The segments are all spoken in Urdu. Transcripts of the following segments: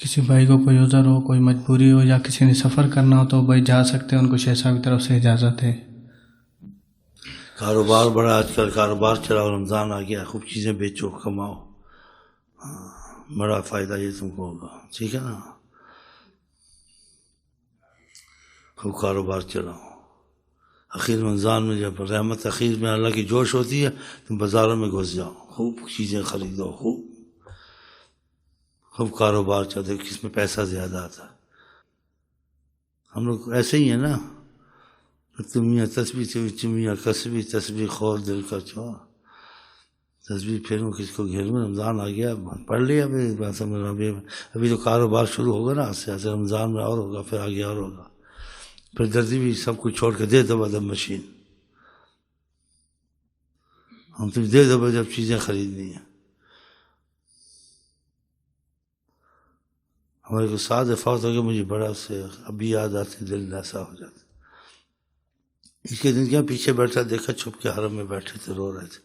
کسی بھائی کو کوئی عذر ہو، کوئی مجبوری ہو یا کسی نے سفر کرنا ہو تو بھائی جا سکتے ہیں، ان کو شیخ صاحب کی طرف سے اجازت ہے۔ کاروبار بڑا، آج کل کاروبار چلاؤ، رمضان آ گیا، خوب چیزیں بیچو، کماؤ، بڑا فائدہ یہ تم کو ہوگا، ٹھیک ہے نا؟ خوب کاروبار چلاؤ۔ اخیر رمضان میں جب رحمت اخیر میں اللہ کی جوش ہوتی ہے، تم بازاروں میں گھس جاؤ، خوب چیزیں خریدو، خوب کاروبار چلتے، کس میں پیسہ زیادہ آتا ہے۔ ہم لوگ ایسے ہی ہیں نا، تمہیں تسبیح چمیاں کسبی، تسبیح خور دل کا چوا، تسبیح پھیروں کس کو گھیروں۔ رمضان آ گیا، پڑھ لیا ابھی تو کاروبار شروع ہوگا نا، آج سے رمضان میں اور ہوگا، پھر آگے اور ہوگا، پھر درزی بھی سب کچھ چھوڑ کے دے دو دب مشین، ہم تم دے دو جب چیزیں خریدنی ہیں۔ ہمارے کو ساتھ فوت ہو گیا، مجھے بڑا سے ابھی یاد آتے، دل ایسا ہو جاتا۔ اس کے دن کیا پیچھے بیٹھا، دیکھا چھپ کے حرم میں بیٹھے تھے، رو رہے تھے،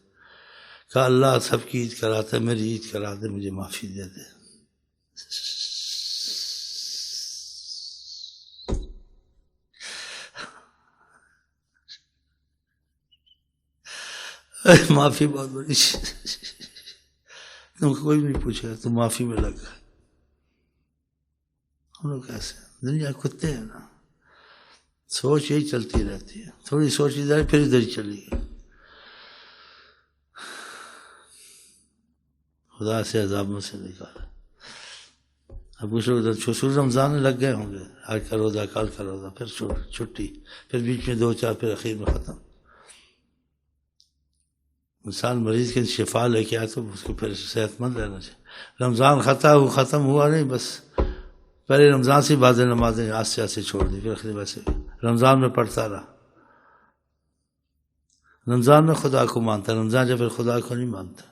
کہا اللہ سب کی عید کراتا ہے، میری عید کرا دے، مجھے معافی دے دے۔ معافی بہت بڑی تم کو کوئی نہیں پوچھے گا، تم معافی میں لگ گئے۔ ہم لوگ کیسے دنیا کتے ہیں نا، سوچ یہی چلتی رہتی ہے، تھوڑی سوچ ادھر پھر ادھر چلی گئی۔ خدا سے عذابوں سے نکالا۔ اب کچھ لوگ شروع رمضان میں لگ گئے ہوں گے، آج کا روزہ، کل کا روزہ، پھر چھٹی، پھر بیچ میں دو چار، پھر اخیر میں ختم۔ انسان مریض کے شفا لے کے آئے تو اس کو پھر صحت مند رہنا چاہیے۔ رمضان ختم ہوا نہیں، بس پہلے رمضان سے بعض نمازیں آستے آستے چھوڑ دی، پھر اخیر ویسے رمضان میں پڑھتا رہا۔ رمضان میں خدا کو مانتا، رمضان جب پھر خدا کو نہیں مانتا۔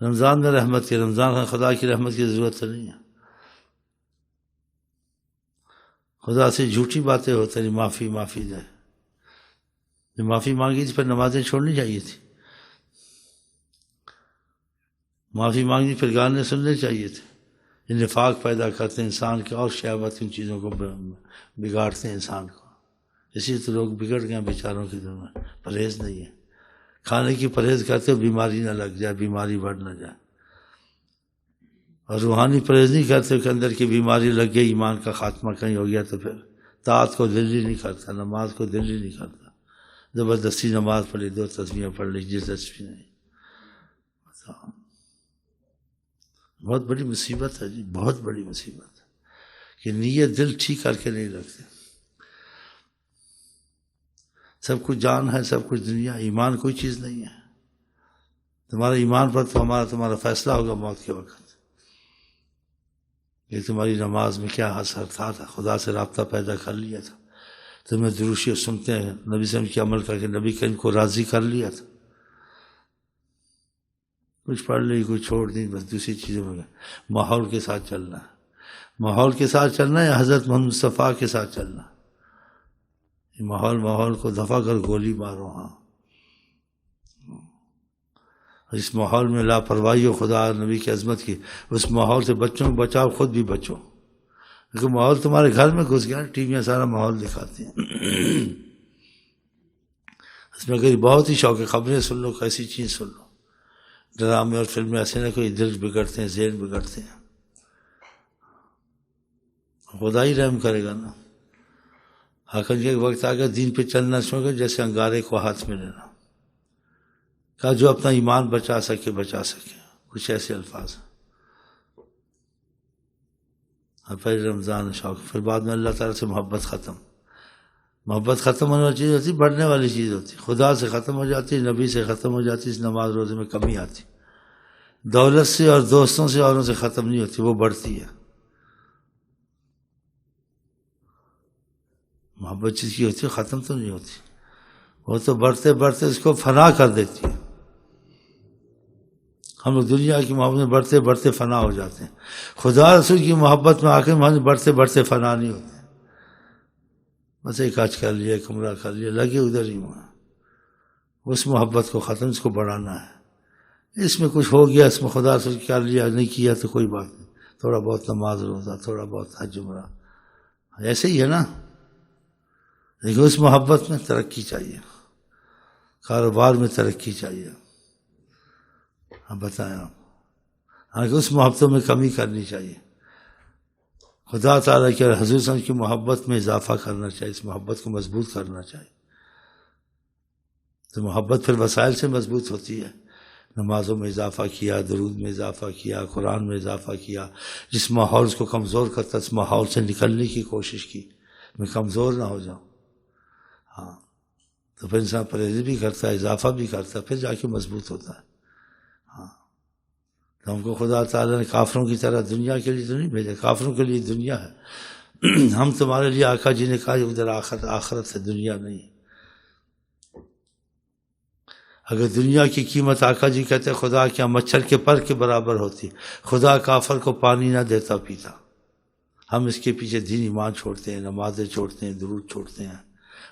رمضان میں رحمت کی، رمضان میں خدا کی رحمت کی ضرورت نہیں ہے۔ خدا سے جھوٹی باتیں ہوتی ہیں، معافی دے، جب معافی مانگی تھی پھر نمازیں چھوڑنی چاہیے تھی، معافی مانگنی پھر گانے سننے چاہیے تھے۔ یہ نفاق پیدا کرتے ہیں انسان کے، اور شہوت ان چیزوں کو بگاڑتے ہیں انسان کو، اسی تو لوگ بگڑ گئے بیچاروں کی دنیا میں۔ پرہیز نہیں ہے، کھانے کی پرہیز کرتے ہو بیماری نہ لگ جائے، بیماری بڑھ نہ جائے، اور روحانی پرہیز نہیں کرتے کہ اندر کی بیماری لگ گئی، ایمان کا خاتمہ کہیں ہو گیا تو پھر طاعت کو دل ہی نہیں کرتا، نماز کو دل ہی نہیں کرتا، زبردستی نماز پڑھ لی، دو تسبیحیں پڑھ لی، دلچسپی نہیں۔ بتاؤ، بہت بڑی مصیبت ہے جی، بہت بڑی مصیبت ہے کہ نیت دل ٹھیک کر کے نہیں رکھتے۔ سب کچھ جان ہے، سب کچھ دنیا، ایمان کوئی چیز نہیں ہے۔ تمہارے ایمان پر تو تمہارا فیصلہ ہوگا موت کے وقت، کہ تمہاری نماز میں کیا اثر تھا، خدا سے رابطہ پیدا کر لیا تھا، تمہیں دروشی سنتے ہیں، نبی صلی اللہ علیہ وسلم کی عمل کر کے نبی کریم کو راضی کر لیا تھا۔ کچھ پڑھ لی، کچھ چھوڑ دی، بس دوسری چیزوں میں ماحول کے ساتھ چلنا ہے، ماحول کے ساتھ چلنا ہے یا حضرت محمد مصطفیٰ کے ساتھ چلنا ہے؟ ماحول کو دفع کر گولی مارو۔ ہاں، اس ماحول میں لاپرواہی ہو خدا نبی کی عظمت کی، اس ماحول سے بچوں کو بچاؤ، خود بھی بچو، کیونکہ ماحول تمہارے گھر میں گھس گیا، ٹی ویاں سارا ماحول دکھاتی ہیں، اس میں اگر بہت ہی شوق ہے، خبریں سن لو، کیسی چیز سن لو، ڈرامے اور فلمیں ایسے نہ کوئی دل بگڑتے ہیں، ذہن بگڑتے ہیں، خدا ہی رحم کرے گا نا۔ حاکم جی ایک وقت آ گیا، دین پہ چلنا شروع کر، جیسے انگارے کو ہاتھ میں لینا، کہا جو اپنا ایمان بچا سکے بچا سکے، کچھ ایسے الفاظ۔ پہلے رمضان شوق، پھر بعد میں اللہ تعالیٰ سے محبت ختم ہونے والی چیز ہوتی، بڑھنے والی چیز ہوتی، خدا سے ختم ہو جاتی، نبی سے ختم ہو جاتی، اس نماز روزے میں کمی آتی، دولت سے اور دوستوں سے اوروں سے ختم نہیں ہوتی، وہ بڑھتی ہے۔ محبت چیز کی ہوتی ہے، ختم تو نہیں ہوتی، وہ تو بڑھتے بڑھتے اس کو فنا کر دیتی ہے۔ ہم لوگ دنیا کی محبت میں بڑھتے بڑھتے فنا ہو جاتے ہیں، خدا رسول کی محبت میں آ کے بڑھتے بڑھتے فنا نہیں ہوتے، بس ایک آج کر لیا، ایک عمرہ کر لیا، لگے ادھر ہی وہاں، اس محبت کو ختم، اس کو بڑھانا ہے، اس میں کچھ ہو گیا، اس میں خدا سے کیا لیا نہیں کیا تو کوئی بات نہیں، تھوڑا بہت نماز روزہ، تھوڑا بہت حج عمرہ، ایسے ہی ہے نا. لیکن اس محبت میں ترقی چاہیے، کاروبار میں ترقی چاہیے. ہاں بتائیں آپ، حالانکہ اس محبتوں میں کمی کرنی چاہیے. خدا تعالیٰ کے اور حضور صلی اللہ علیہ وسلم کی محبت میں اضافہ کرنا چاہیے، اس محبت کو مضبوط کرنا چاہیے. تو محبت پھر وسائل سے مضبوط ہوتی ہے. نمازوں میں اضافہ کیا، درود میں اضافہ کیا، قرآن میں اضافہ کیا. جس ماحول کو کمزور کرتا اس ماحول سے نکلنے کی کوشش کی، میں کمزور نہ ہو جاؤں. ہاں تو پھر انسان پرہیز بھی کرتا ہے، اضافہ بھی کرتا ہے، پھر جا کے مضبوط ہوتا ہے. ہاں تو ہم کو خدا تعالیٰ نے کافروں کی طرح دنیا کے لیے تو نہیں بھیجا، کافروں کے لیے دنیا ہے. ہم تمہارے لیے آقا جی نے کہا ادھر آخرت ہے، دنیا نہیں. اگر دنیا کی قیمت آقا جی کہتے خدا کیا مچھر کے پر کے برابر ہوتی، خدا کافر کو پانی نہ دیتا پیتا. ہم اس کے پیچھے دین ایمان چھوڑتے ہیں، نمازیں چھوڑتے ہیں، درود چھوڑتے ہیں،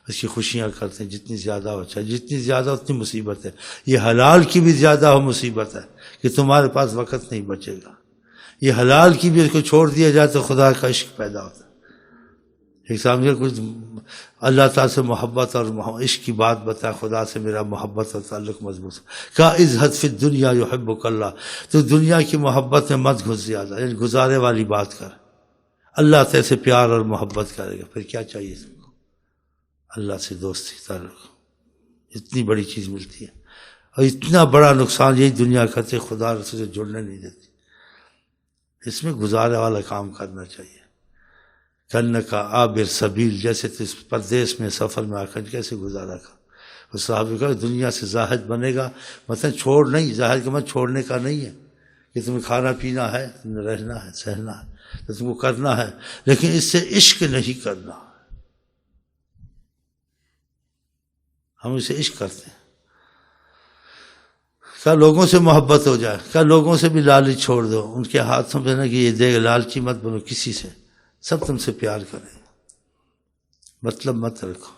اس کی خوشیاں کرتے ہیں. جتنی زیادہ ہو اچھا، جتنی زیادہ اتنی مصیبت ہے. یہ حلال کی بھی زیادہ ہو مصیبت ہے کہ تمہارے پاس وقت نہیں بچے گا. یہ حلال کی بھی اس کو چھوڑ دیا جائے تو خدا کا عشق پیدا ہوتا ہے. ایک سامنے کچھ اللہ تعالیٰ سے محبت اور عشق کی بات بتا، خدا سے میرا محبت اور تعلق مضبوط ہے. کہا ازہد فی الدنیا یحبک اللہ، تو دنیا کی محبت میں مت گھس زیادہ، یعنی گزارے والی بات کر. اللہ تعالیٰ سے پیار اور محبت کرے گا، پھر کیا چاہیے تم کو؟ اللہ سے دوستی تعلق، اتنی بڑی چیز ملتی ہے. اور اتنا بڑا نقصان یہی دنیا کرتے، خدا رسول سے جڑنے نہیں دیتی. اس میں گزارے والا کام کرنا چاہیے. کرنے کا عابر سبیل، جیسے تو اس پردیس میں سفر میں آ کر کیسے گزارا کر. اس صحابہ کا دنیا سے زاہد بنے گا، مثلا چھوڑ نہیں، زاہد کا مت چھوڑنے کا نہیں ہے کہ تمہیں کھانا پینا ہے، تمہیں رہنا ہے، سہنا ہے تو تم کو کرنا ہے، لیکن اس سے عشق نہیں کرنا. ہم اسے عشق کرتے ہیں. کیا لوگوں سے محبت ہو جائے، کیا لوگوں سے بھی لالچ چھوڑ دو. ان کے ہاتھوں پہ نا کہ یہ دے گا، لالچی مت بنو کسی سے، سب تم سے پیار کریں، مطلب مت رکھو.